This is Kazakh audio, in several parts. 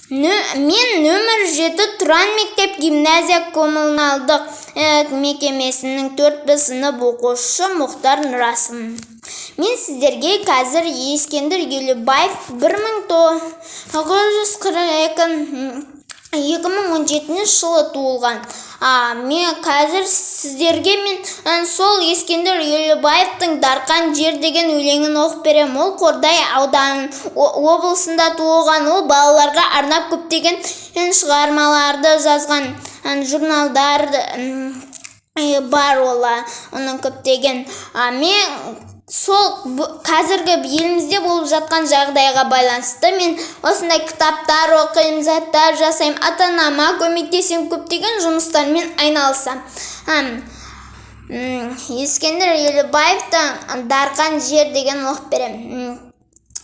Мен нөмір 7 Тұран мектеп гимназия коммуналдық мекемесінің 4 сынып оқушысы Мұхтар Нұрасымын. Мен сіздерге қазір Ескендір Елубаев 2017 жылы туылған. Мен қазір сіздерге сол Ескендір Елубаевтың Дарқан жер деген өлеңін оқып берем. Ол Қордай ауданы облысында туылған. Ол балаларға арнап көптеген шығармаларды жазған, журналдар бар оның көптеген. Мен сол қазіргі елімізде болып жатқан жағдайға байланысты мен осындай кітаптар оқимын, заттар жасаймын, ата-анама көмектесем, көптеген жұмыстармен айналысам. Ескендір Елубаевтың Дарқан жер деген оқып берем.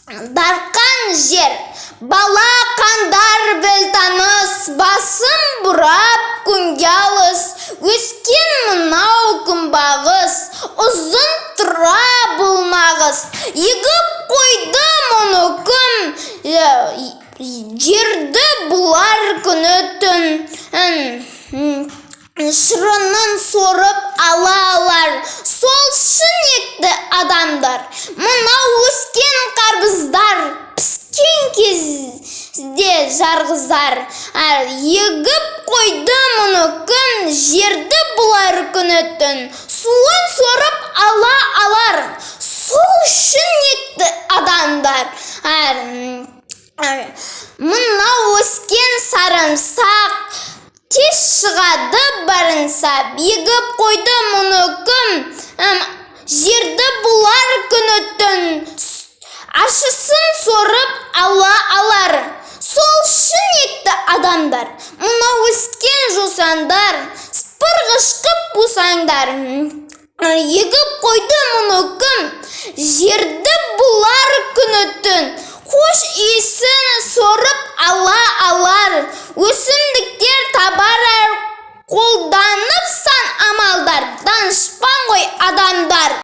Дарқан жер, бала қандар біл таныс, басым бұрап күнге алыс, өскен мынау күнбағыс, ұзын тұра болмағыз, егіп қойды мұны күн, жерді бұлар күні түн, шырынын сорып ала алар, сол шынекті адамдар, мынау өскен қарбыздар, піскен кезде жарғызар, егіп қойды мұны күн, жерді бұлар күні түн, суын сорып ала алар, сол шынекті адамдар, мынау өскен сарымсақ, тез шығады барынсап, егіп қойды мұны күн, жерді бұлар күні түн, ашысын сорып ала алар, сол шынекті адамдар, мынау өскен жусандар, сыпырғыш қып бусаңдар, егіп қойды мұны күн, жерді бұлар күні түн, қош иісін сорып ала алар, өсін